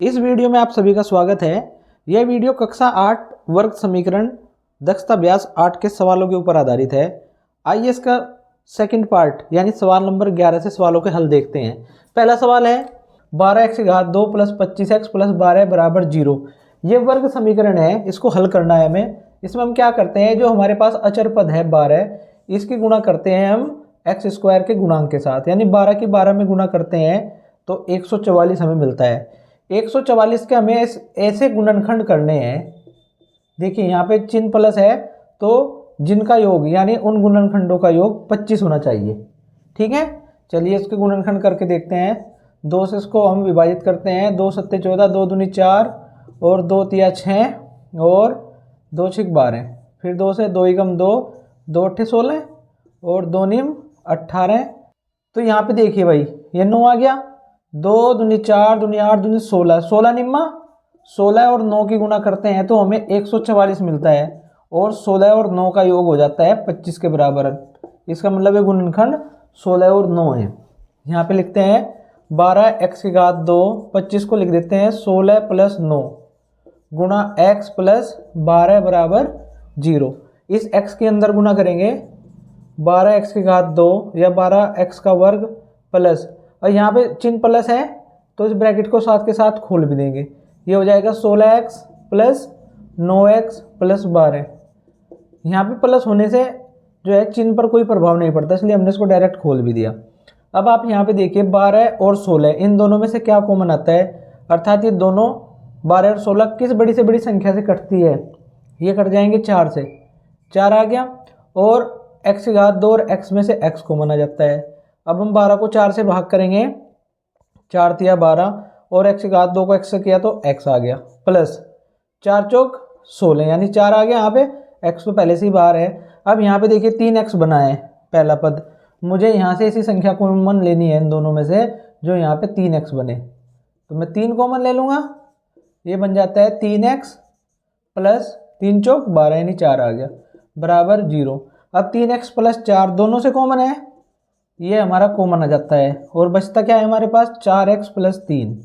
इस वीडियो में आप सभी का स्वागत है। यह वीडियो कक्षा 8 वर्ग समीकरण दक्षता अभ्यास 8 के सवालों के ऊपर आधारित है। आइए इसका सेकंड पार्ट यानी सवाल नंबर 11 से सवालों के हल देखते हैं। पहला सवाल है 12x² + 25x + 12 = 0। ये वर्ग समीकरण है, इसको हल करना है हमें। इसमें हम क्या करते हैं, जो हमारे पास अचर पद है 12, इसकी गुणा करते हैं हम x² के गुणांक के साथ, यानी 12 की 12 में गुणा करते हैं तो 144 हमें मिलता है। 144 के हमें ऐसे गुणनखंड करने हैं। देखिए यहाँ पे चिन्ह प्लस है तो जिनका योग यानी उन गुणनखंडों का योग 25 होना चाहिए। ठीक है, चलिए इसके गुणनखंड करके देखते हैं। 2 से इसको हम विभाजित करते हैं। 2 × 7 = 14, 2 दूनी 4 और 2 × 6 और 2 × 6 = 12। फिर 2 से 2 × 2, 2 × 8 = 16 और 2 × 9 = 18। तो यहाँ पे देखिए भाई ये 9 आ गया। 2 दूनी 4, दूनी 8, दूनी 16, 16 निम्मा 16 और 9 की गुणा करते हैं तो हमें 144 मिलता है और 16 और 9 का योग हो जाता है 25 के बराबर। इसका मतलब है गुणनखंड 16 और 9 है। यहाँ पे लिखते हैं 12x², 25 को लिख देते हैं 16 + 9 गुणा x + 12 = 0। इस x के अंदर गुणा करेंगे 12x² या 12x² प्लस, और यहाँ पे चिन्ह प्लस है तो इस ब्रैकेट को साथ के साथ खोल भी देंगे। ये हो जाएगा 16x + 9x + 12। यहाँ पे प्लस होने से जो है चिन्ह पर कोई प्रभाव नहीं पड़ता, इसलिए हमने इसको डायरेक्ट खोल भी दिया। अब आप यहाँ पे देखिए 12 और 16 इन दोनों में से क्या कॉमन आता है, अर्थात ये दोनों 12 और 16 किस बड़ी से बड़ी संख्या से कटती है। ये कट जाएंगे 4 से, 4 आ गया और x² और x में से x कॉमन आ जाता है। अब हम 12 को 4 से भाग करेंगे, 4 × 12 और x² को x से किया तो x आ गया प्लस 4 × 4 = 16 यानी 4 आ गया। यहाँ पे x तो पहले से ही बाहर है। अब यहाँ पे देखिए 3x बना है पहला पद, मुझे यहाँ से इसी संख्या कॉमन लेनी है इन दोनों में से जो यहाँ पे 3x बने, तो मैं 3 कॉमन ले लूँगा। ये बन जाता है 3x + 3 × 4 = 12 यानी 4 आ गया बराबर 0। अब 3x + 4 दोनों से कॉमन है, ये हमारा कॉमन आ जाता है और बचता क्या है हमारे पास 4x + 3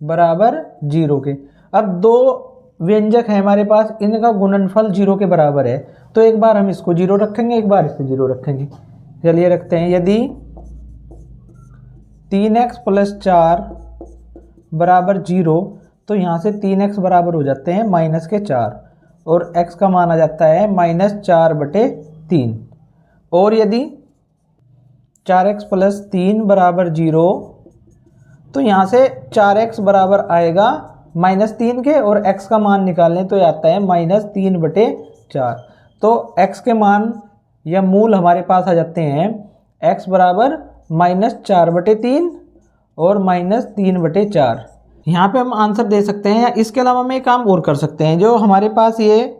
बराबर 0 के। अब दो व्यंजक है हमारे पास, इनका गुणनफल 0 के बराबर है, तो एक बार हम इसको 0 रखेंगे, एक बार इसको 0 रखेंगे। चलिए रखते हैं। यदि 3x + 4 बराबर 0 तो यहाँ से 3x बराबर हो जाते हैं -4 और x का मान आ जाता है -4/3। और यदि 4x + 3 बराबर 0 तो यहाँ से 4x बराबर आएगा -3 के और x का मान निकालें तो आता है -3/4। तो x के मान या मूल हमारे पास आ जाते हैं x बराबर -4/3 और -3/4। यहाँ पे हम आंसर दे सकते हैं, या इसके अलावा हम एक काम और कर सकते हैं। जो हमारे पास ये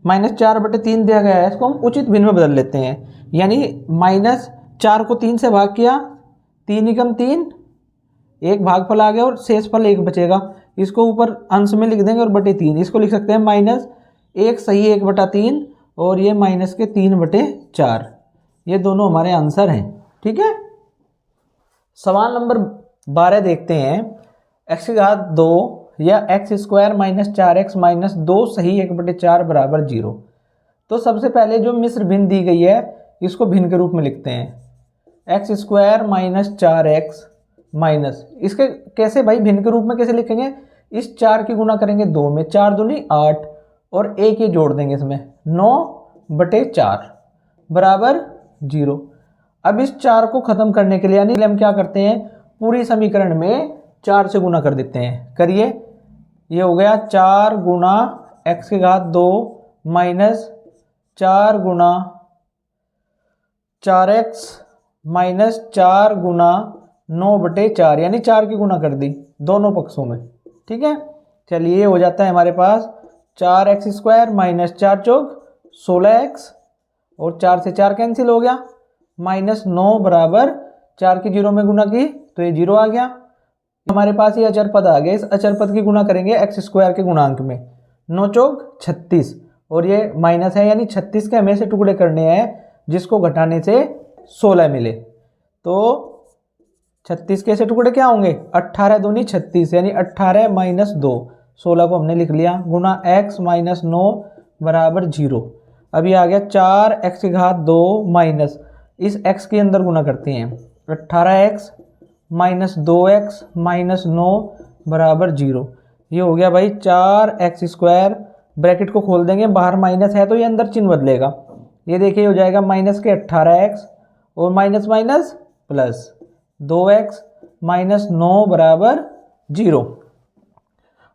-4/3 दिया गया है इसको हम उचित भिन्न में बदल लेते हैं, यानी -4 को 3 से भाग किया, 3 × 3 एक भागफल आ गया और शेषफल 1 बचेगा। इसको ऊपर अंश में लिख देंगे और /3 इसको लिख सकते हैं -1 सही 1/3 और ये -3/4। ये दोनों हमारे आंसर हैं। ठीक है, सवाल नंबर 12 देखते हैं। x² या x² - 4x - 2 सही 1/4 बराबर 0। तो सबसे पहले जो मिश्र भिन्न दी गई है इसको भिन्न के रूप में लिखते हैं। x² - 4x माइनस, इसके कैसे भाई भिन्न के रूप में कैसे लिखेंगे, इस 4 की गुणा करेंगे 2 में, 4 दूनी 8 और 1 ये जोड़ देंगे इसमें 9/4 बराबर 0। अब इस 4 को खत्म करने के लिए यानी हम क्या करते हैं, पूरी समीकरण में 4 से गुणा कर देते हैं। करिए, ये हो गया 4 × x² माइनस 4 × 4x माइनस 4 × 9/4 यानी 4 की गुणा कर दी दोनों पक्षों में। ठीक है, चलिए ये हो जाता है हमारे पास 4x² - 4 × 4 = 16x और 4 से 4 कैंसिल हो गया, -9 बराबर 4 की 0 में गुणा की तो ये 0 आ गया। हमारे पास ये अचर पद आ गया, इस अचर पद की गुणा करेंगे x² के गुणांक में, 9 × 4 = 36 और ये माइनस है यानी 36 के हमें से टुकड़े करने हैं जिसको घटाने से 16 मिले। तो 36 के ऐसे टुकड़े क्या होंगे, 18 दूनी 36 यानी 18 माइनस 2, 16 को हमने लिख लिया, गुना x माइनस 9 बराबर 0। अब ये आ गया 4x की घात 2 माइनस, इस x के अंदर गुना करते हैं, 18x माइनस 2x माइनस 9 बराबर 0। ये हो गया भाई 4x², ब्रैकेट को खोल देंगे, बाहर माइनस है तो ये अंदर चिन्ह बदलेगा, ये देखिए हो जाएगा माइनस के 18x और minus minus plus 2x minus 9 बराबर 0।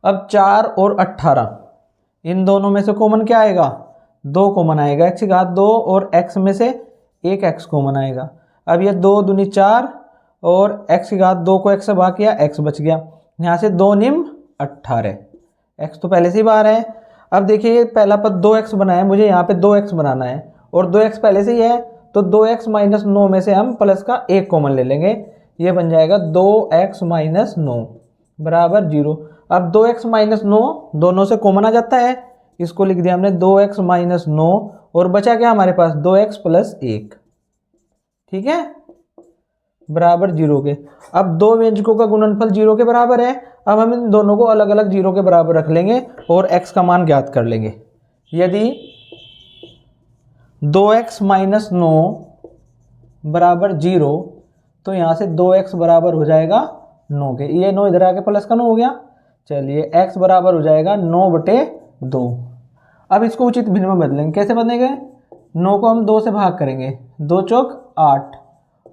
अब 4 और 18 इन दोनों में से कॉमन क्या आएगा, 2 कॉमन आएगा, x की घात 2 और x में से एक x कॉमन आएगा। अब ये 2 दूनी 4 और x की घात 2 को x से भाग किया, x बच गया, यहाँ से 2 निम 18, x तो पहले से ही बाहर है। अब देखिए ये पहला पद 2x बना है, मुझे यहाँ पे 2x बनाना है और 2x पहले से ही है, तो 2x माइनस 9 में से हम प्लस का 1 कॉमन ले लेंगे, ये बन जाएगा 2x माइनस 9 बराबर 0। अब 2x माइनस 9 दोनों से कॉमन आ जाता है, इसको लिख दिया हमने 2x माइनस 9 और बचा क्या हमारे पास 2x प्लस 1, ठीक है, बराबर 0 के। अब दो व्यंजकों का गुणनफल 0 के बराबर है, अब हम इन दोनों को अलग अलग 0 के बराबर रख लेंगे और x का मान ज्ञात कर लेंगे। यदि 2x माइनस 9 बराबर 0 तो यहाँ से 2x बराबर हो जाएगा 9 के, ये 9 इधर आके प्लस का 9 हो गया, चलिए x बराबर हो जाएगा 9/2। अब इसको उचित भिन्न में बदलेंगे, कैसे बदलेंगे, 9 को हम 2 से भाग करेंगे, 2 चौक 8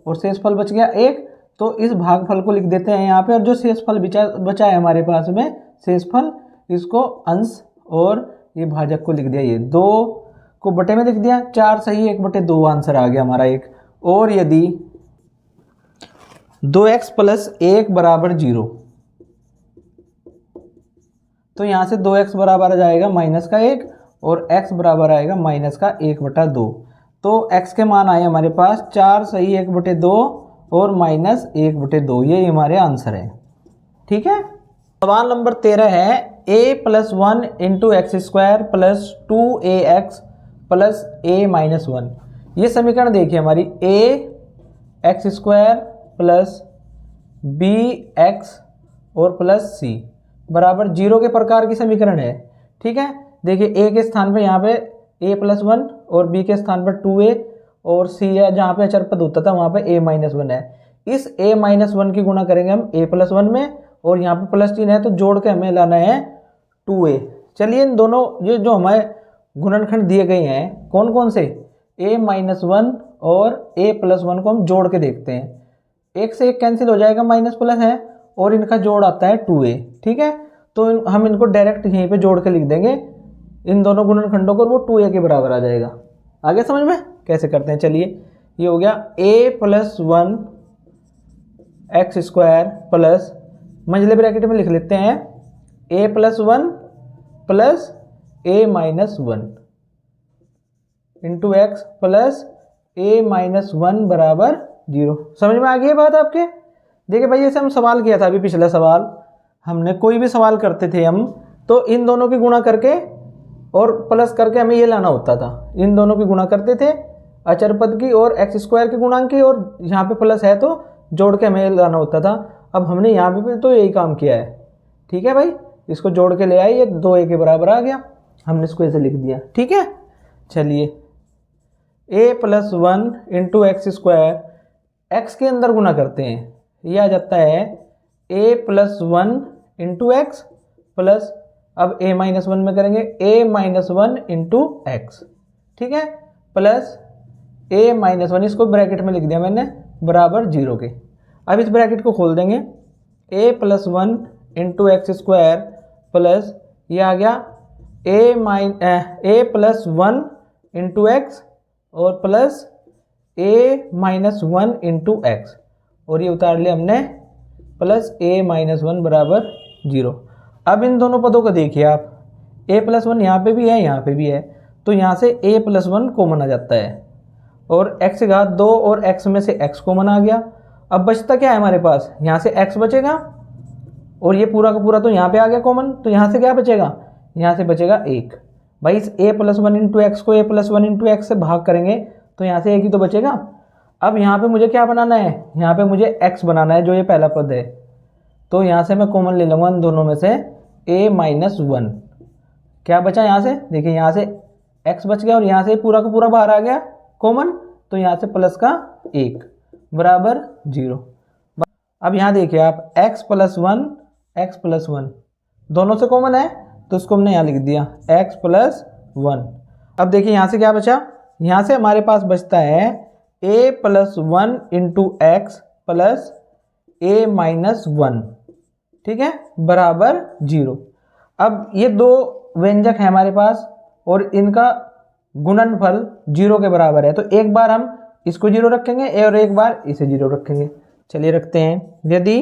और शेषफल बच गया 1, तो इस भागफल को लिख देते हैं यहाँ पे, और जो शेषफल बचा है हमारे पास में शेषफल, इसको अंश और ये भाजक को लिख दिया, ये 2 को बटे में लिख दिया, 4 सही 1/2 आंसर आ गया हमारा एक। और यदि 2x प्लस 1 बराबर 0 तो यहाँ से 2x बराबर आ जाएगा माइनस का 1 और x बराबर आएगा माइनस का 1/2, तो x के मान आए हमारे पास 4 सही 1/2 और माइनस 1/2, ये हमारे आंसर है, ठीक है। सवाल नंबर 13 है a plus 1 into x² plus 2ax plus a minus 1। ये समीकरण देखिए हमारी a x² plus b x और प्लस c बराबर 0 के प्रकार की समीकरण है, ठीक है। देखिए a के स्थान पे यहाँ पे a प्लस 1 और b के स्थान पर 2a और c है जहाँ पे अचर पद होता था वहाँ पे a माइनस 1 है। इस a माइनस 1 की गुणा करेंगे हम a प्लस 1 में और यहाँ पे प्लस चिन्ह है तो जोड़ के हमें लाना है 2a। चलिए इन दोनों ये जो हमारे गुणनखंड दिए गए हैं कौन कौन से, a माइनस 1 और a प्लस 1 को हम जोड़ के देखते हैं, एक से एक कैंसिल हो जाएगा, माइनस प्लस है और इनका जोड़ आता है 2a, ठीक है। तो हम इनको डायरेक्ट यहीं पे जोड़ के लिख देंगे इन दोनों गुणनखंडों को, वो 2a के बराबर आ जाएगा। आगे समझ में कैसे करते हैं, चलिए ये हो गया a प्लस 1 x² प्लस मंझले ब्रैकेट में लिख लेते हैं a plus 1 plus a minus 1 into x plus a minus 1 बराबर 0। समझ में आ गई बात आपके। देखिए भाई जैसे हम सवाल किया था अभी पिछला सवाल, हमने कोई भी सवाल करते थे हम तो इन दोनों की गुणा करके और प्लस करके हमें ये लाना होता था, इन दोनों की गुणा करते थे अचर पद की और x² के गुणांक की, और यहाँ पे प्लस है तो जोड़ के हमें लाना होता था। अब हमने यहाँ पे तो यही काम किया है, ठीक है भाई, इसको जोड़ के ले आए, ये 2a के बराबर आ गया, हमने इसको ऐसे लिख दिया, ठीक है। चलिए a plus 1 into x², x के अंदर गुना करते हैं, ये आ जाता है a plus 1 into x plus, अब a माइनस 1 में करेंगे a माइनस 1 इंटू एक्स, ठीक है, प्लस a माइनस 1, इसको ब्रैकेट में लिख दिया मैंने बराबर 0 के। अब इस ब्रैकेट को खोल देंगे a plus 1 into x² plus ये आ गया a प्लस 1 इंटू एक्स और plus a minus 1 into x, और ये उतार लिया हमने प्लस a माइनस 1 बराबर 0। अब इन दोनों पदों को देखिए आप, a प्लस 1 यहाँ पे भी है यहाँ पे भी है, तो यहाँ से a प्लस 1 कॉमन आ जाता है और x घात 2 और x में से x कॉमन आ गया। अब बचता क्या है हमारे पास, यहाँ से x बचेगा और ये पूरा का पूरा तो यहाँ पे आ गया कॉमन, तो यहाँ से क्या बचेगा, यहाँ से बचेगा 1। भाई इस a प्लस 1 इंटू एक्स को a प्लस 1 इंटू एक्स से भाग करेंगे तो यहाँ से एक ही तो बचेगा। अब यहाँ पे मुझे क्या बनाना है, यहाँ पे मुझे x बनाना है जो ये पहला पद है। तो यहाँ से मैं कॉमन ले लूँगा इन दोनों में से a माइनस 1। क्या बचा यहाँ से, देखिए यहाँ से x बच गया और यहाँ से पूरा का पूरा बाहर आ गया कॉमन, तो यहाँ से प्लस का 1 बराबर 0। अब यहाँ देखिए आप x प्लस 1 दोनों से कॉमन है, तो उसको हमने यहाँ लिख दिया x प्लस 1। अब देखिए यहाँ से क्या बचा, यहाँ से हमारे पास बचता है a plus 1 into x plus a minus 1, ठीक है, बराबर 0। अब ये दो व्यंजक है हमारे पास और इनका गुणनफल 0 के बराबर है, तो एक बार हम इसको 0 रखेंगे और एक बार इसे 0 रखेंगे। चलिए रखते हैं। यदि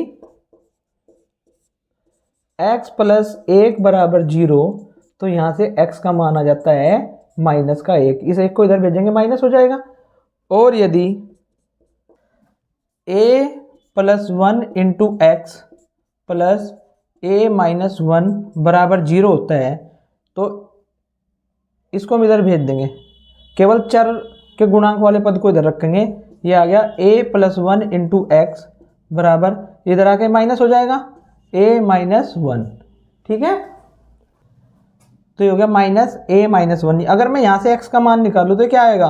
x प्लस 1 बराबर 0, तो यहाँ से x का मान आ जाता है माइनस का 1। इस 1 को इधर भेजेंगे माइनस हो जाएगा। और यदि a plus 1 into x plus a minus 1 बराबर 0 होता है, तो इसको हम इधर भेज देंगे, केवल चर के गुणांक वाले पद को इधर रखेंगे। ये आ गया a प्लस 1 इंटू एक्स बराबर, इधर आके माइनस हो जाएगा a माइनस 1, ठीक है। तो ये हो गया माइनस a माइनस 1। अगर मैं यहाँ से x का मान निकालूँ तो क्या आएगा,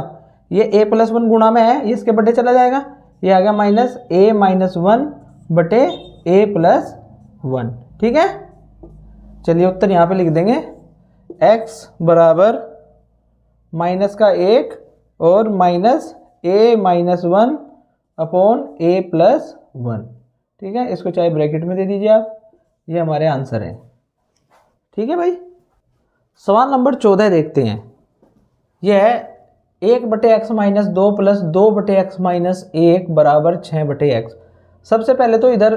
ये a प्लस 1 गुणा में है, ये इसके बटे चला जाएगा, ये आ गया माइनस a माइनस 1 बटे a प्लस 1, ठीक है। चलिए उत्तर यहाँ पे लिख देंगे, x बराबर माइनस का 1 और minus a minus 1 upon a plus 1, ठीक है। इसको चाहे ब्रैकेट में दे दीजिए आप, ये हमारे आंसर है, ठीक है भाई। सवाल नंबर 14 देखते हैं। यह है 1 बटे एक्स माइनस 2 प्लस 2 बटे एक्स माइनस 1 बराबर 6 बटे एक्स। सबसे पहले तो इधर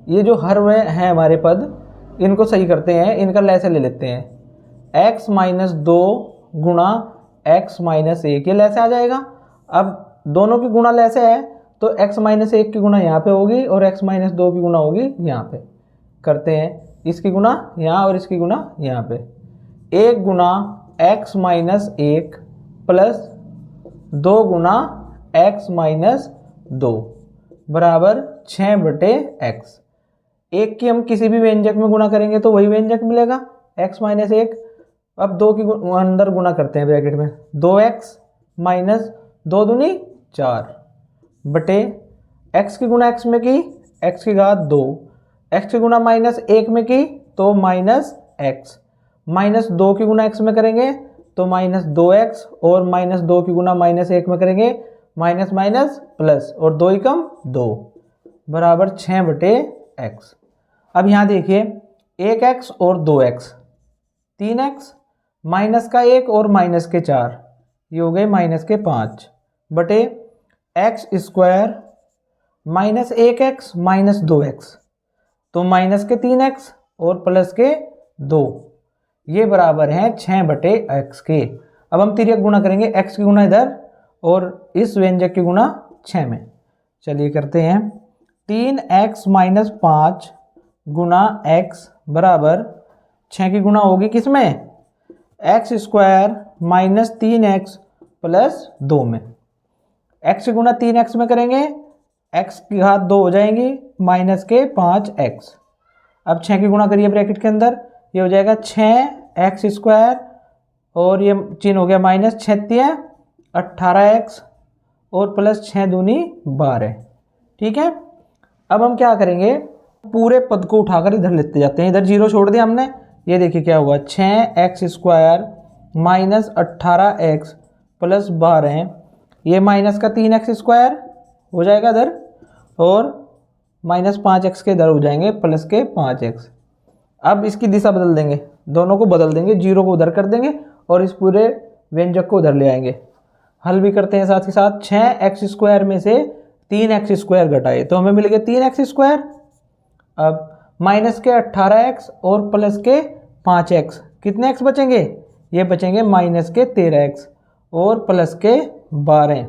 ये जो हर वे हैं हमारे पद, इनको सही करते हैं, इनका लैसे ले लेते हैं। x माइनस 2 गुणा एक्स माइनस 1, ये लैसे आ जाएगा। अब दोनों की गुणा लैसे है, तो x माइनस 1 की गुणा यहाँ पे होगी और x माइनस 2 की गुणा होगी यहाँ पे। करते हैं, इसकी गुणा यहाँ और इसकी गुणा यहाँ पे। 1 गुणा x माइनस 1 प्लस 2 गुणा x माइनस 2 बराबर 6 बटे x। 1 की हम किसी भी व्यंजक में गुणा करेंगे तो वही व्यंजक मिलेगा, x माइनस 1। अब 2 की अंदर गुणा करते हैं ब्रैकेट में, 2x माइनस 2 दूनी 4 बटे x की गुणा x में की x की घात 2, x की गुणा माइनस 1 में की तो माइनस x, माइनस 2 की गुणा x में करेंगे तो माइनस 2x और माइनस 2 की गुणा माइनस 1 में करेंगे माइनस माइनस प्लस और 2 एकम 2 बराबर 6 बटे x। अब यहाँ देखिए 1x और 2x, 3x माइनस का 1 और माइनस के 4, ये हो गए माइनस के 5 बटे x square minus 1x minus 2x, तो माइनस के 3x और प्लस के 2, ये बराबर हैं 6 बटे x के। अब हम तिर्यक गुणा करेंगे, x की गुणा इधर और इस व्यंजक की गुणा 6 में। चलिए करते हैं। 3x माइनस 5 गुणा x बराबर 6 की गुणा होगी किसमें, x square minus 3x plus 2 में। x की गुणा 3x में करेंगे, x की घात 2 हो जाएंगी माइनस के 5x। अब 6 की गुणा करिए ब्रैकेट के अंदर, ये हो जाएगा 6x स्क्वायर और ये चिन्ह हो गया माइनस 6 18x और प्लस 6 दूनी 12, ठीक है। अब हम क्या करेंगे, पूरे पद को उठाकर इधर लेते जाते हैं, इधर 0 छोड़ दिया हमने। ये देखिए क्या हुआ, 6x square minus 18x plus 12, ये माइनस का 3x स्क्वायर हो जाएगा इधर और माइनस 5x के इधर हो जाएंगे प्लस के 5x। अब इसकी दिशा बदल देंगे, दोनों को बदल देंगे, 0 को उधर कर देंगे और इस पूरे व्यंजक को उधर ले आएंगे। हल भी करते हैं साथ ही साथ। 6x स्क्वायर में से 3x स्क्वायर घटाए तो हमें मिल गया 3x स्क्वायर। अब माइनस के 18x और प्लस के 5x, कितने x बचेंगे, ये बचेंगे माइनस के 13x और प्लस के 12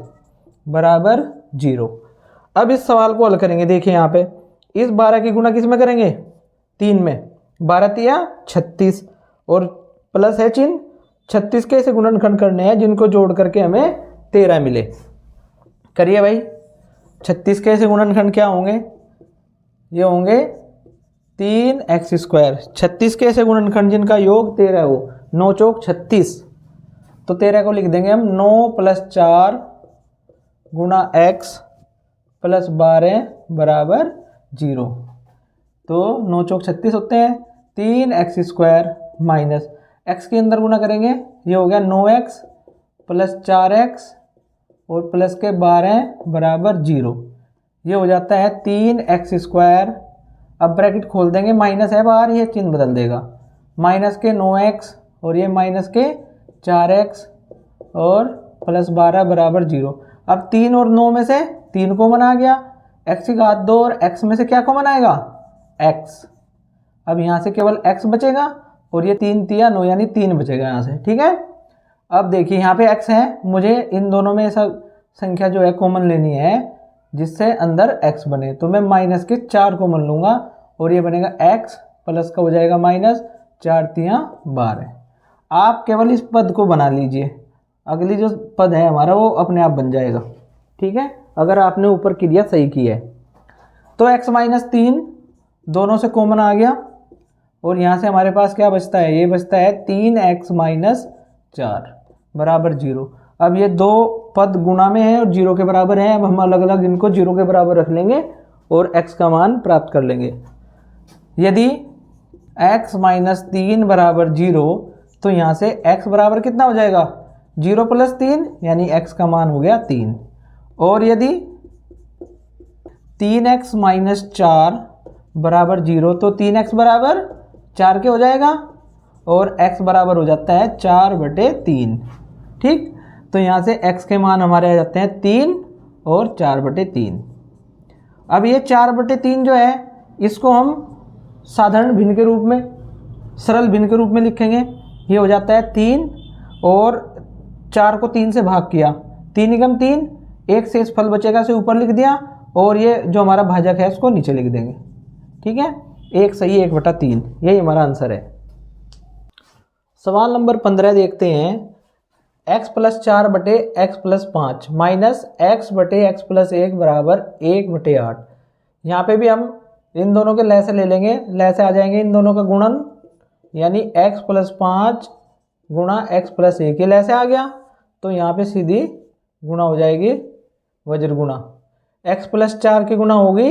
बराबर 0। अब इस सवाल को हल करेंगे। देखिए यहाँ पे इस 12 की गुणा किस में करेंगे, 3 में, 12 तिया 36 और प्लस है चिन्ह, 36 के ऐसे गुणनखंड करने हैं जिनको जोड़ करके हमें 13 मिले। करिए भाई, 36 के ऐसे गुणनखंड क्या होंगे, ये होंगे 3x²। 36 के ऐसे गुणनखंड जिनका योग 13 हो, 9 चौक 36, तो 13 को लिख देंगे हम 9 + 4 गुणा x + 12 बराबर 0। तो 9 चौक 36 होते हैं, 3x² माइनस x के अंदर गुना करेंगे, ये हो गया 9x + 4x और प्लस के 12 बराबर 0। ये हो जाता है 3x²। अब ब्रैकेट खोल देंगे, माइनस है बाहर, ये चिन्ह बदल देगा, माइनस के 9x और ये माइनस के 4x और प्लस 12 बराबर 0। अब 3 और 9 में से 3 कॉमन आ गया, x² और x में से क्या कॉमन आएगा, x। अब यहाँ से केवल x बचेगा और ये 3 3 9 यानी 3 बचेगा यहाँ से, ठीक है। अब देखिए यहाँ पे x है, मुझे इन दोनों में ऐसा संख्या जो है कॉमन लेनी है जिससे अंदर x बने, तो मैं माइनस के 4 कॉमन लूँगा और ये बनेगा x प्लस का हो जाएगा माइनस 4 3 12। आप केवल इस पद को बना लीजिए, अगली जो पद है हमारा वो अपने आप बन जाएगा, ठीक है, अगर आपने ऊपर क्रिया सही की है। तो x - 3 दोनों से कॉमन आ गया और यहाँ से हमारे पास क्या बचता है, ये बचता है 3x - 4 बराबर 0। अब ये दो पद गुणा में है और 0 के बराबर है, अब हम अलग अलग इनको 0 के बराबर रख लेंगे और x का मान प्राप्त कर लेंगे। यदि x - 3 बराबर 0 तो यहाँ से x बराबर कितना हो जाएगा, 0 + 3 यानी x का मान हो गया 3। और यदि 3x - 4 बराबर 0 तो 3x बराबर 4 के हो जाएगा और x बराबर हो जाता है 4/3, ठीक। तो यहाँ से x के मान हमारे आ जाते हैं 3 और 4/3। अब ये 4/3 जो है इसको हम साधारण भिन्न के रूप में, सरल भिन्न के रूप में लिखेंगे। ये हो जाता है 3 और 4 को 3 से भाग किया, 3 × 3, 1 शेष फल बचेगा से ऊपर लिख दिया और ये जो हमारा भाजक है उसको नीचे लिख देंगे, ठीक है। 1 सही 1/3, यही हमारा आंसर है। सवाल नंबर 15 देखते हैं। x + 4/x + 5 माइनस x/x + 1 बराबर 1/8। यहाँ पे भी हम इन दोनों के लय से ले लेंगे, लय से आ जाएंगे इन दोनों का गुणन, यानी x + 5 गुणा x + 1, ये लय से आ गया तो यहाँ पे सीधी गुणा हो जाएगी वज्र गुणा। x + 4 की गुणा होगी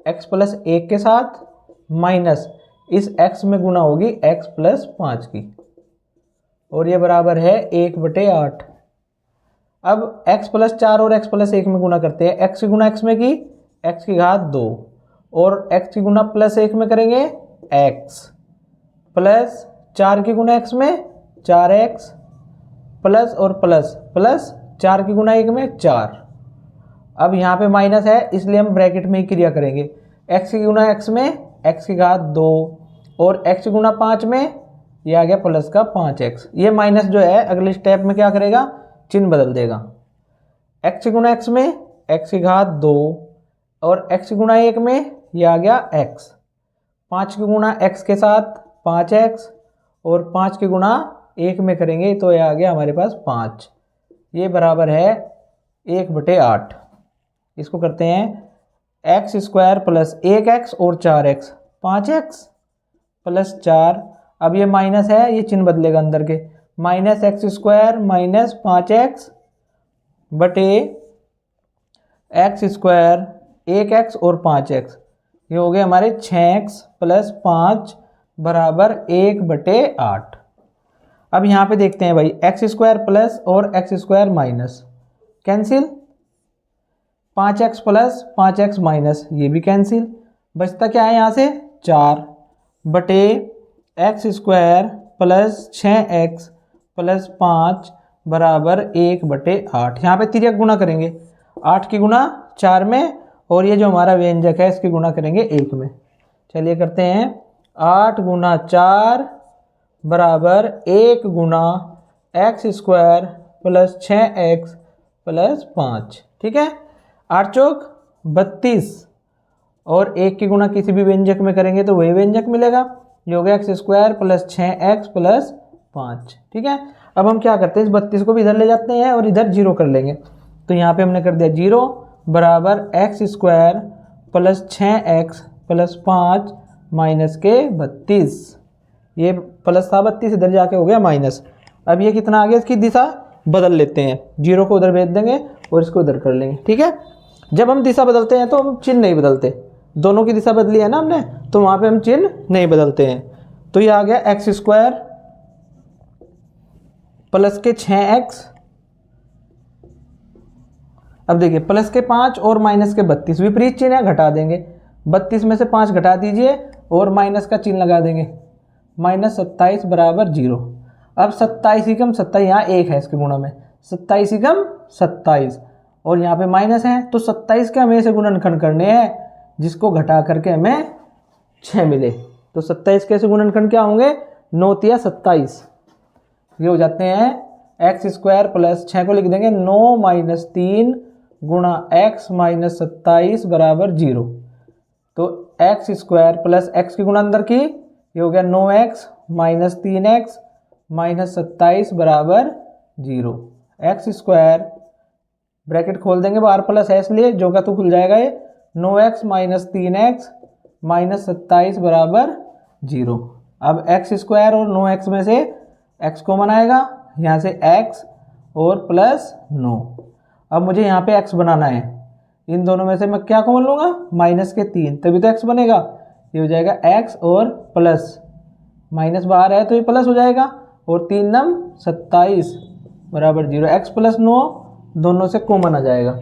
x + 1 के साथ, माइनस इस x में गुणा होगी x + 5 की और ये बराबर है 1/8। अब x + 4 और x + 1 में गुणा करते हैं, x की गुणा x में की x की घात 2 और x की गुणा +1 में करेंगे x प्लस 4 की गुणा x में 4x प्लस और प्लस प्लस 4 की गुणा 1 में 4। अब यहाँ पे माइनस है इसलिए हम ब्रैकेट में ही क्रिया करेंगे, x की गुणा x में x की घात 2 और x की गुणा 5 में ये आ गया प्लस का 5x। ये माइनस जो है अगले स्टेप में क्या करेगा, चिन्ह बदल देगा, x की गुणा x में x की घात 2 और x की गुणा 1 में ये आ गया x, 5 की गुणा x के साथ 5x और 5 की गुणा 1 में करेंगे तो ये आ गया हमारे पास 5, ये बराबर है 1/8। इसको करते हैं x² + 1x और 4x, 5x + 4। अब ये माइनस है, ये चिन्ह बदलेगा अंदर के, -x² माइनस 5x बटे x², 1x और 5x, ये हो गए हमारे 6x + 5 बराबर 1/8। अब यहाँ पे देखते हैं भाई, x² प्लस और x² minus cancel, 5x plus 5x minus ये भी कैंसिल, बचता क्या है यहाँ से 4 बटे x² प्लस 6x प्लस 5 बराबर 1/8। यहाँ पे तिर्यक गुणा करेंगे, 8 की गुणा 4 में और ये जो हमारा व्यंजक है इसकी गुणा करेंगे 1 में। चलिए करते हैं, 8 गुणा 4 बराबर 1 गुणा x² प्लस 6x प्लस 5, ठीक है। 8 चौक 32 और 1 की गुणा किसी भी व्यंजक में करेंगे तो वही व्यंजक मिलेगा, ये हो गया x² प्लस 6x प्लस 5, ठीक है। अब हम क्या करते हैं, इस 32 को भी इधर ले जाते हैं और इधर 0 कर लेंगे, तो यहाँ पे हमने कर दिया 0 बराबर x square plus 6x plus 5 minus के 32। ये प्लस था 32, इधर जाके हो गया माइनस। अब ये कितना आ गया, इसकी दिशा बदल लेते हैं, 0 को उधर भेज देंगे और इसको उधर कर लेंगे। ठीक है, जब हम दिशा बदलते हैं तो हम चिन्ह नहीं बदलते, दोनों की दिशा बदली है ना हमने, तो वहाँ पे हम चिन्ह नहीं बदलते हैं। तो ये आ गया एक्स स्क्वायर प्लस के 6x, अब देखिए प्लस के 5 और माइनस के 32, विपरीत चिन्ह है, घटा देंगे। 32 में से 5 घटा दीजिए और माइनस का चिन्ह लगा देंगे, माइनस 27 बराबर 0। अब 27 एकम 27, यहाँ 1 है इसके गुणा में, 27 एकम 27 और यहाँ पे माइनस है, तो 27 के हमें से गुणनखंड करने हैं जिसको घटा करके हमें 6 मिले। तो 27 के से गुणनखंड क्या होंगे, 9 तिया 27, ये हो जाते हैं एक्स स्क्वायर प्लस 6 को लिख देंगे 9 माइनस 3 गुणा एक्स माइनस 27 बराबर 0। तो एक्स स्क्वायर प्लस एक्स की गुणा अंदर की, ये हो गया 9x माइनस 3x माइनस 27 बराबर 0। एक्स स्क्वायर ब्रैकेट खोल देंगे बाहर प्लस है इसलिए जो का तो खुल जाएगा, ये 9x माइनस 3x माइनस 27 बराबर 0। अब एक्स स्क्वायर और 9x में से x कॉमन आएगा, यहाँ से x और प्लस 9। अब मुझे यहाँ पे x बनाना है, इन दोनों में से मैं क्या कॉमन लूँगा, माइनस के 3, तभी तो x बनेगा। ये हो जाएगा x और प्लस, माइनस बाहर है तो ये प्लस हो जाएगा, और 3 नम 27 बराबर 0। x प्लस 9 दोनों से कॉमन आ जाएगा,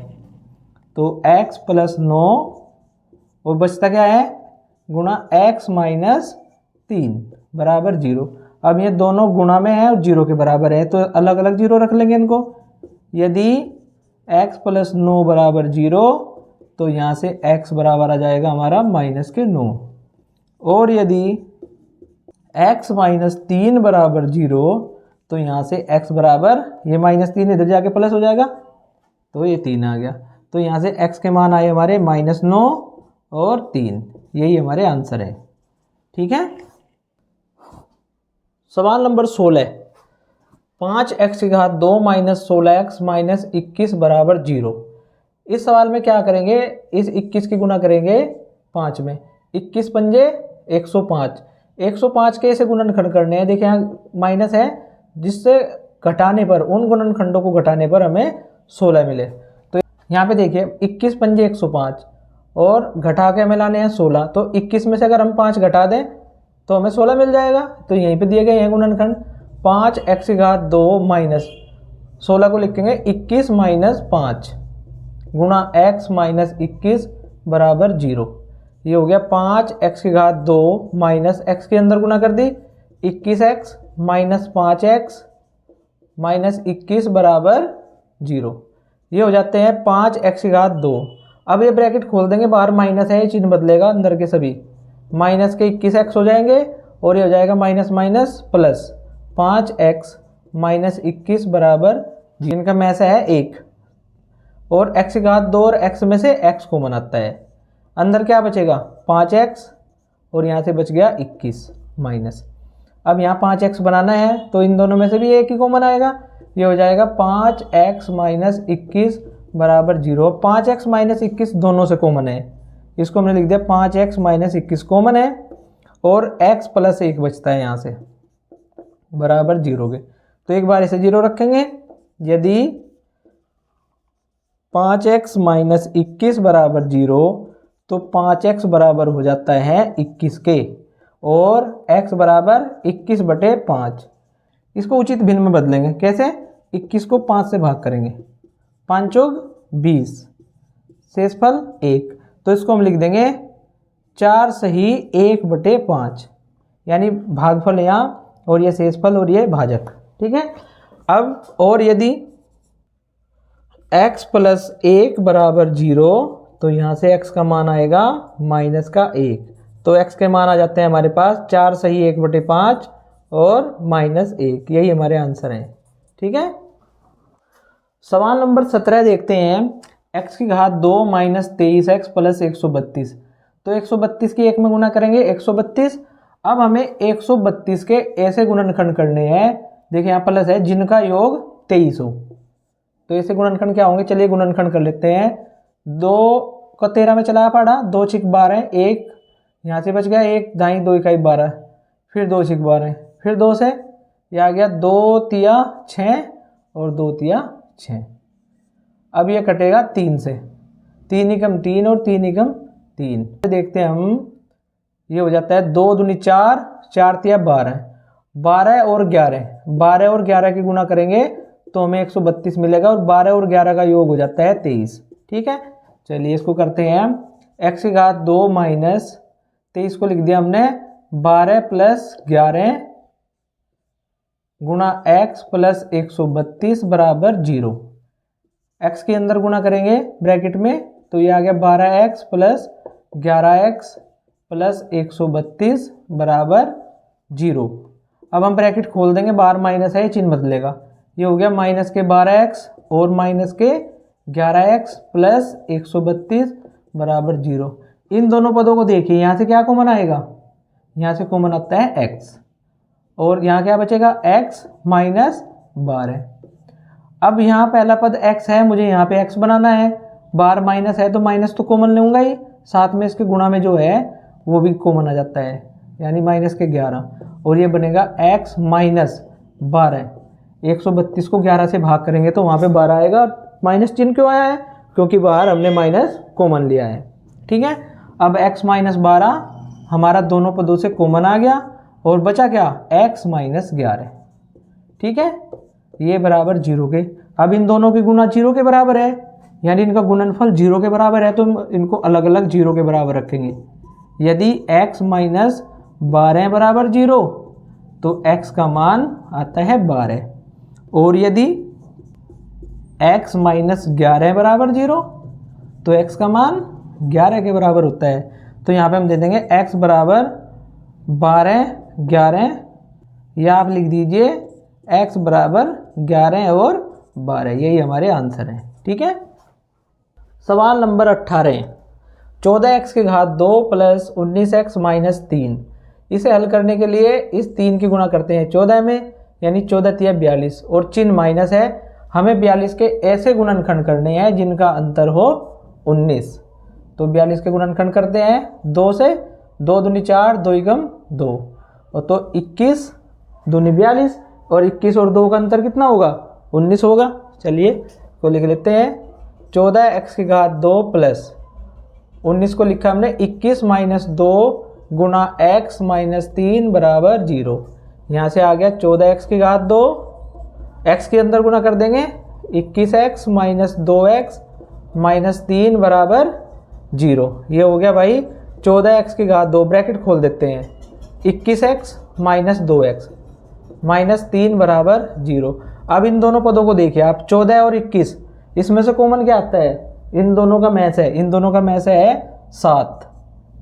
तो x प्लस 9 और बचता क्या है, गुणा x माइनस 3 बराबर 0। अब ये दोनों गुणा में है और 0 के बराबर है, तो अलग अलग 0 रख लेंगे इनको। यदि x प्लस 9 बराबर 0 तो यहाँ से x बराबर आ जाएगा हमारा माइनस के 9, और यदि x माइनस 3 बराबर 0 तो यहाँ से x बराबर, ये माइनस 3 इधर जाके प्लस हो जाएगा, तो ये 3 आ गया। तो यहाँ से x के मान आए हमारे माइनस 9 और 3, यही हमारे आंसर है। ठीक है, सवाल नंबर 16, 5x की घात 2 माइनस 16x माइनस 21 बराबर 0। इस सवाल में क्या करेंगे, इस 21 की गुना करेंगे 5 में, 21 पंजे 105, 105 के ऐसे गुणनखंड करने हैं। देखिए यहाँ माइनस है, जिससे घटाने पर, उन गुणनखंडों को घटाने पर हमें 16 मिले। तो यहाँ पे देखिए 21 पंजे 105 और घटा के हमें लाने हैं 16, तो 21 में से अगर हम 5 घटा दें तो हमें 16 मिल जाएगा। तो यहीं पे दिए गए हैं गुणनखंड, 5x की घात 2 माइनस 16 को लिखेंगे 21 माइनस 5 गुणा x माइनस 21 बराबर 0। ये हो गया 5x की घात 2 माइनस x के अंदर गुना कर दी 21x माइनस 5x माइनस 21 बराबर 0। ये हो जाते हैं 5x की घात 2। अब ये ब्रैकेट खोल देंगे, बाहर माइनस है, ये चिन्ह बदलेगा, अंदर के सभी माइनस के 21x हो जाएंगे और ये हो जाएगा minus minus plus 5x minus 21 बराबर, जिनका में से है 1, और x की घात 2 और x में से x कॉमन आता है, अंदर क्या बचेगा 5x और यहाँ से बच गया 21 माइनस। अब यहाँ 5x बनाना है तो इन दोनों में से भी एक ही कॉमन आएगा, ये हो जाएगा 5x माइनस 21 बराबर 0। 5x माइनस 21 दोनों से कॉमन है, इसको हमने लिख दिया 5x माइनस 21 कॉमन है और x प्लस 1 बचता है यहाँ से बराबर 0 के। तो एक बार इसे 0 रखेंगे, यदि 5x माइनस 21 बराबर 0 तो 5x बराबर हो जाता है 21 के, और x बराबर 21 बटे 5। इसको उचित भिन्न में बदलेंगे, कैसे, 21 को 5 से भाग करेंगे, 5 चौक 20, शेषफल 1, तो इसको हम लिख देंगे 4 सही 1 बटे 5, यानी भागफल यहाँ और ये शेषफल और ये भाजक। ठीक है, अब और यदि x प्लस 1 बराबर 0 तो यहाँ से x का मान आएगा माइनस का 1, तो x के मान आ जाते हैं हमारे पास 4 सही 1 बटे 5 और माइनस 1, यही हमारे आंसर हैं। ठीक है, सवाल नंबर 17 देखते हैं, x की घात 2 माइनस 23x प्लस 132। तो 132 की 1 में गुना करेंगे 132। अब हमें 132 के ऐसे गुणनखंड करने हैं, देखिए यहाँ प्लस है, जिनका योग 23 हो। तो ऐसे गुणनखंड क्या होंगे, चलिए गुणनखंड कर लेते हैं। 2 को 13 में चलाया पड़ा, 2 छिक 12, 1 यहाँ से बच गया, 1 दाई 2 इकाई 12, फिर 2 छिक 12, फिर 2 से ये आ गया 2 तिया 6 और 2 तिया 6। अब ये कटेगा 3 से, 3 एकम 3 और 3 एकम 3। देखते हैं हम, ये हो जाता है 2 दूनी 4, 4 तिया 12, 12 और 11, 12 और 11 की गुना करेंगे तो हमें 132 मिलेगा और 12 और 11 का योग हो जाता है 23। ठीक है, चलिए इसको करते हैं हम। x की घात 2 माइनस 23 को लिख दिया हमने 12 प्लस 11 गुणा x प्लस 132 बराबर 0। x के अंदर गुणा करेंगे ब्रैकेट में तो ये आ गया 12x प्लस 11x प्लस 132 बराबर 0। अब हम ब्रैकेट खोल देंगे, बाहर माइनस है, चिन्ह बदलेगा, ये हो गया माइनस के 12x और माइनस के 11x प्लस 132 बराबर 0। इन दोनों पदों को देखिए, यहाँ से क्या कॉमन आएगा, यहाँ से कॉमन आता है x और यहाँ क्या बचेगा x माइनस 12। अब यहाँ पहला पद x है, मुझे यहाँ पे x बनाना है, बाहर माइनस है तो माइनस तो कॉमन लूँगा ही, साथ में इसके गुणा में जो है वो भी कॉमन आ जाता है, यानी माइनस के 11 और ये बनेगा x माइनस 12। 132 को 11 से भाग करेंगे तो वहाँ पे 12 आएगा। माइनस चिन्ह क्यों आया है, क्योंकि बाहर हमने माइनस कॉमन लिया है। ठीक है, अब x माइनस 12 हमारा दोनों पदों से कॉमन आ गया और बचा क्या, x माइनस 11। ठीक है, ये बराबर 0 के। अब इन दोनों की गुणा 0 के बराबर है, यानी इनका गुणनफल 0 के बराबर है, तो इनको अलग अलग 0 के बराबर रखेंगे। यदि x माइनस 12 बराबर 0 तो x का मान आता है 12, और यदि x माइनस 11 बराबर 0 तो x का मान 11 के बराबर होता है। तो यहाँ पे हम दे देंगे x बराबर 12 11, या आप लिख दीजिए x बराबर 11 और 12, यही हमारे आंसर हैं। ठीक है, सवाल नंबर 18, 14x की घात 2 प्लस 19x माइनस 3। इसे हल करने के लिए इस 3 की गुणा करते हैं 14 में, यानी 14 तिया 42 और चिन्ह माइनस है। हमें 42 के ऐसे गुणनखंड करने हैं जिनका अंतर हो 19। तो 42 के गुणनखंड करते हैं 2 से, 2 दूनी 4, 2 एकम 2, और तो 21 दूनी 42 और 21 और 2 का अंतर कितना होगा, 19 होगा। चलिए को लिख लेते हैं, 14x की घात 2 प्लस 19 को लिखा हमने 21 माइनस 2 गुणा x माइनस 3 बराबर 0। यहाँ से आ गया 14x की घात 2, x के अंदर गुणा कर देंगे 21x माइनस 2x माइनस 3 बराबर 0। ये हो गया भाई 14x की घात 2, ब्रैकेट खोल देते हैं, 21x माइनस 2x माइनस 3 बराबर 0। अब इन दोनों पदों को देखिए आप, 14 और 21, इसमें से कॉमन क्या आता है, इन दोनों का मैच है, इन दोनों का मैच है 7।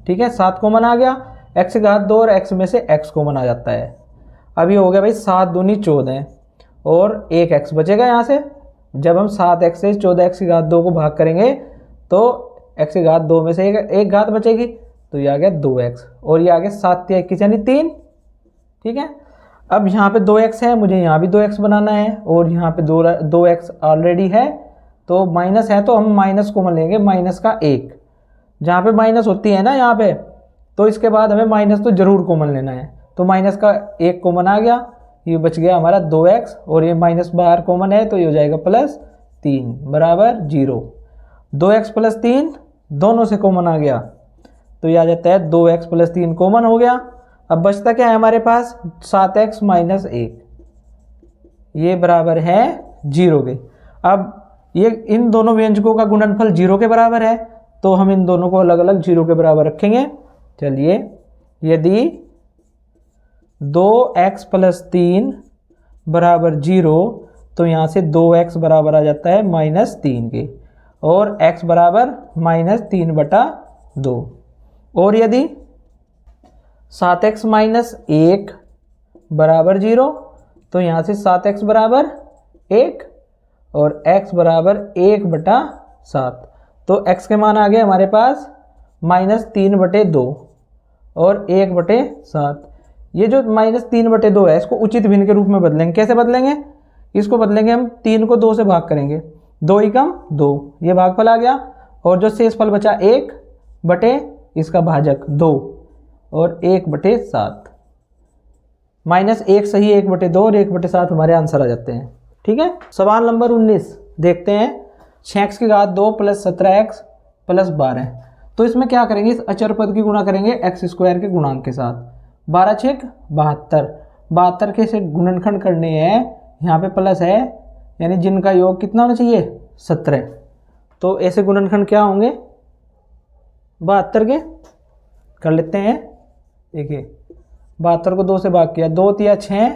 ठीक है, 7 कॉमन आ गया, x की घात 2 और x में से x कॉमन आ जाता है। अब ये हो गया भाई 7 दूनी 14 और 1x बचेगा यहाँ से। जब हम 7x से 14x की घात 2 को भाग करेंगे तो x की घात 2 में से एक घात बचेगी, तो ये आ गया 2x और ये आ गया 7 या 21 यानी 3। ठीक है, अब यहाँ पे 2x है, मुझे यहाँ भी 2x बनाना है और यहाँ पे 2x ऑलरेडी है, तो माइनस है तो हम माइनस कॉमन लेंगे, माइनस का 1। जहाँ पे माइनस होती है ना यहाँ पे, तो इसके बाद हमें माइनस तो जरूर कॉमन लेना है, तो माइनस का 1 कॉमन आ गया, ये बच गया हमारा 2x और ये माइनस बाहर कॉमन है तो ये हो जाएगा प्लस 3 बराबर 0। 2x प्लस 3 दोनों से कॉमन आ गया तो ये आ जाता है 2x प्लस 3 कॉमन हो गया। अब बचता क्या है हमारे पास, 7x माइनस 1, ये बराबर है 0 के। अब ये इन दोनों व्यंजकों का गुणनफल 0 के बराबर है, तो हम इन दोनों को अलग अलग 0 के बराबर रखेंगे। चलिए, यदि 2x प्लस 3 बराबर 0 तो यहाँ से 2x बराबर आ जाता है माइनस 3 के, और x बराबर माइनस 3 बटा 2। और यदि 7x माइनस 1 बराबर 0 तो यहाँ से 7x बराबर 1 और x बराबर 1 बटा 7। तो x के मान आ गए हमारे पास माइनस 3 बटे 2 और 1 बटे 7। ये जो माइनस 3 बटे 2 है इसको उचित भिन्न के रूप में बदलेंगे। कैसे बदलेंगे, इसको बदलेंगे हम 3 को 2 से भाग करेंगे, 2 एकम 2, ये भागफल आ गया, और जो शेषफल बचा 1 बटे इसका भाजक 2 और 1/7 -1 सही 1/2 और 1/7 हमारे आंसर आ जाते हैं। ठीक है। सवाल नंबर 19 देखते हैं। 6x की घात 2 + 17x + 12। तो इसमें क्या करेंगे, इस अचर पद की गुणा करेंगे x² के गुणांक के साथ। 12 × 6 = 72, 72 के से गुणनखंड करने हैं, यहाँ पे प्लस है यानी जिनका योग कितना होना चाहिए 17। तो ऐसे गुणनखंड क्या होंगे 72 के, कर लेते हैं। देखिए 72 को 2 से भाग किया, 2 × 6,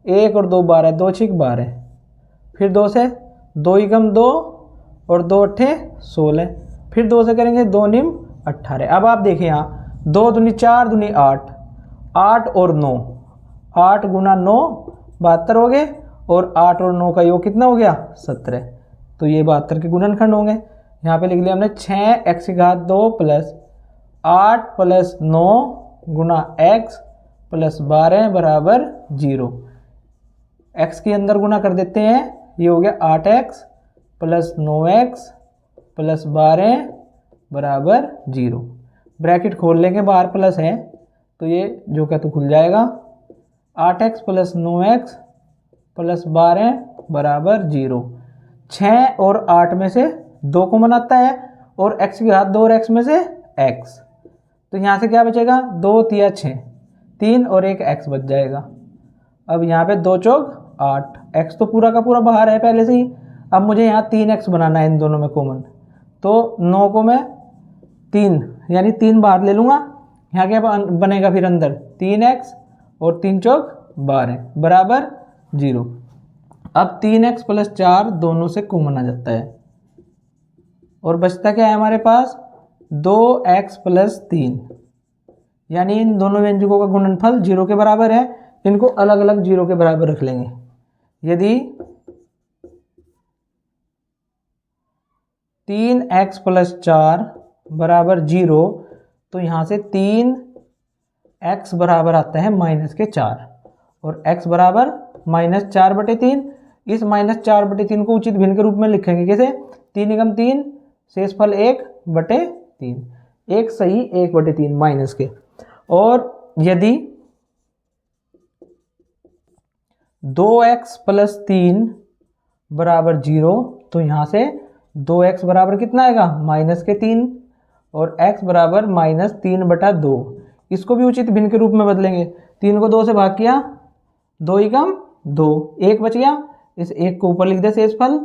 1 और 2 12, 2 × 6 = 12, फिर 2 से 2 × 2 और 2 × 8 = 16, फिर 2 से करेंगे 2 × 9 = 18। अब आप देखिए यहाँ 2 दूनी 4 दूनी 8, 8 और 9, 8 × 9 72 हो गए और 8 और 9 का योग कितना हो गया 17। तो ये 72 के गुणनखंड होंगे। यहाँ पे लिख लिया हमने 6x की घात 2 + 8 + 9 × x + 12 = 0। x के अंदर गुना कर देते हैं, ये हो गया 8x + 9x + 12 = 0। ब्रैकेट खोल लेंगे, बाहर प्लस है तो ये जो क्या तो खुल जाएगा। 8x + 9x + 12 = 0। 6 और 8 में से 2 कॉमन आता है और x की घात 2 और x में से x, तो यहाँ से क्या बचेगा 2 × 6, 3 और 1 x बच जाएगा। अब यहाँ पे 2 × 4 = 8, x तो पूरा का पूरा बाहर है पहले से ही। अब मुझे यहाँ 3x बनाना है इन दोनों में कॉमन, तो 9 को मैं 3 यानी 3 बाहर ले लूँगा। यहाँ क्या बनेगा फिर अंदर 3x और 3 × 4 = 12 बराबर 0। अब 3x + 4 दोनों से कॉमन आ जाता है और बचता क्या है हमारे पास 2x + 3, यानी इन दोनों व्यंजकों का गुणनफल 0 के बराबर है। इनको अलग अलग 0 के बराबर रख लेंगे। यदि 3x + 4 = 0 तो यहाँ से 3x बराबर आता है -4 और x बराबर -4/3। इस -4/3 को उचित भिन्न के रूप में लिखेंगे कैसे, 3 × 3 शेषफल 1/3, 1 सही 1/3 माइनस के। और यदि 2x + 3 = 0 तो यहाँ से 2x बराबर कितना आएगा -3 और x बराबर -3/2। इसको भी उचित भिन्न के रूप में बदलेंगे। 3 को 2 से भाग किया, 2 × 2, 1 बच गया। इस 1 को ऊपर लिख दे शेषफल,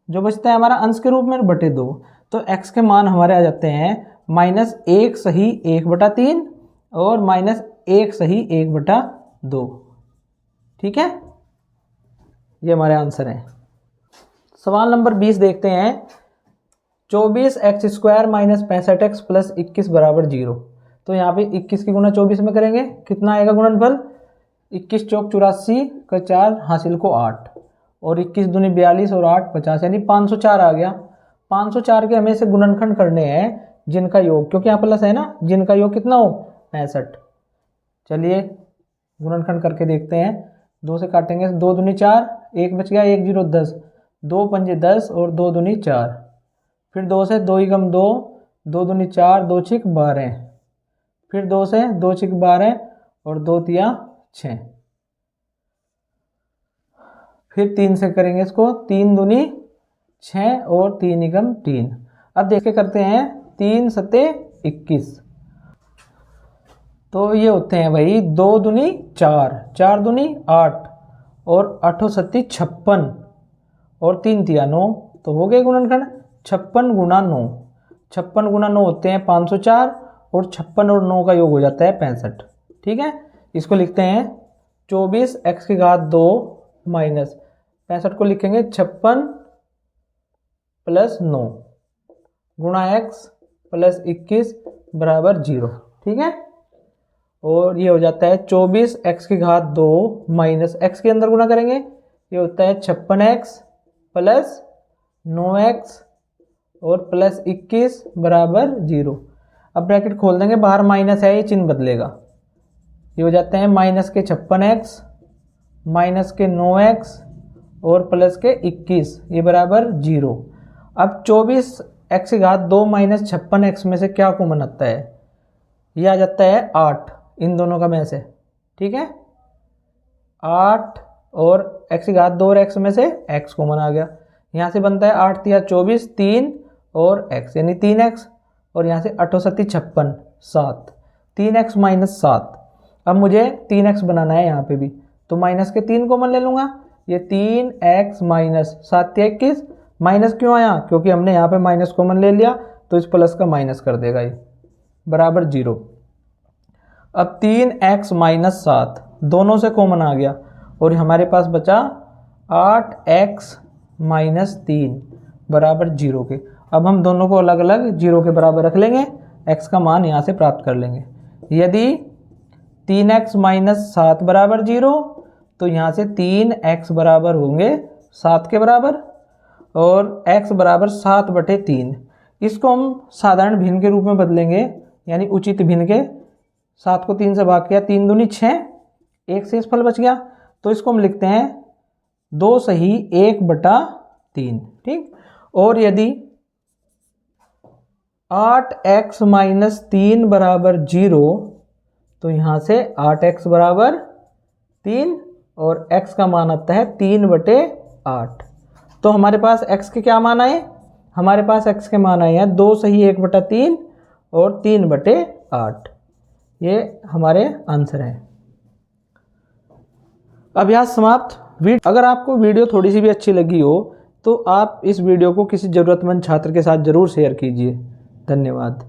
जो बचता है हमारा अंश के रूप में /2। तो x के मान हमारे आ जाते हैं -1 सही 1/3 और -1 सही 1/2। ठीक है, ये हमारे आंसर हैं। सवाल नंबर 20 देखते हैं। 24x² - 65x + 21 = 0। तो यहाँ पे 21 की गुणा 24 में करेंगे, कितना आएगा गुणनफल 21 × 4 = 84 का 4 हासिल को 8 और 21 दूनी 42 और 8 50 यानी 504 आ गया। 504 के हमें से गुणनखंड करने हैं जिनका योग, क्योंकि यहाँ प्लस है ना, जिनका योग कितना हो 65। चलिए गुणनखंड करके देखते हैं। 2 से काटेंगे, 2 दूनी 4, 1 बच गया, 1 0 10, 2 पंजे 10 और 2 दूनी 4, फिर 2 से 2 × 2, 2 दूनी 4, 2 × 6 = 12, फिर 2 से 2 × 6 = 12 और 2 × 6, फिर 3 से करेंगे इसको, 3 दूनी 6 और 3 × 3। अब देख के करते हैं, 3 × 7 = 21, तो ये होते हैं भाई 2 दूनी 4, 4 दूनी 8 और 8 × 7 = 56 और 3 × 9, तो हो गए गुणनखंड 56 × 9। 56 × 9 होते हैं 504 और 56 और 9 का योग हो जाता है 65। ठीक है, इसको लिखते हैं 24x की घात 2 माइनस 65 को लिखेंगे 56 + 9 गुणा x + 21 = 0। ठीक है, और ये हो जाता है 24x की घात 2 माइनस x के अंदर गुणा करेंगे, ये होता है 56x + 9x और + 21 = 0। अब ब्रैकेट खोल देंगे, बाहर माइनस है, ये चिन्ह बदलेगा। ये हो जाते हैं -56x - 9x और + 21 ये बराबर 0। अब 24 x की घात 2 माइनस 56x में से क्या कॉमन आता है? ये आ जाता है 8 इन दोनों का में से, ठीक है। 8 और x की घात 2 और x में से x कॉमन आ गया। यहाँ से बनता है 8 तिया 24, 3 और x यानी 3x, और यहाँ से 8 सत्ती 56, 7, 3x माइनस 7। अब मुझे 3x बनाना है यहाँ पे भी, तो माइनस के 3 कॉमन ले लूँगा। ये 3x माइनस 7 21, माइनस क्यों आया? क्योंकि हमने यहाँ पे माइनस कॉमन ले लिया, तो इस प्लस का माइनस कर देगा ये, बराबर 0। अब 3x माइनस 7 दोनों से कॉमन आ गया, और हमारे पास बचा 8x माइनस 3 बराबर 0 के। अब हम दोनों को अलग अलग 0 के बराबर रख लेंगे, x का मान यहाँ से प्राप्त कर लेंगे। यदि 3x माइनस 7 बराबर 0, तो यहाँ से 3x बराबर होंगे 7 के बराबर, और x बराबर 7/3। इसको हम साधारण भिन्न के रूप में बदलेंगे, यानी उचित भिन्न के। 7 को 3 से भाग किया, 3 दूनी 6, 1 से फल बच गया, तो इसको हम लिखते हैं 2 सही 1/3, ठीक। और यदि 8x माइनस 3 बराबर 0, तो यहाँ से 8x बराबर 3 और x का मान आता है 3/8। तो हमारे पास x के क्या मान आए? हमारे पास x के मान आए हैं 2 सही 1/3 और 3/8। ये हमारे आंसर हैं। अभ्यास समाप्त। अगर आपको वीडियो थोड़ी सी भी अच्छी लगी हो तो आप इस वीडियो को किसी ज़रूरतमंद छात्र के साथ ज़रूर शेयर कीजिए। धन्यवाद।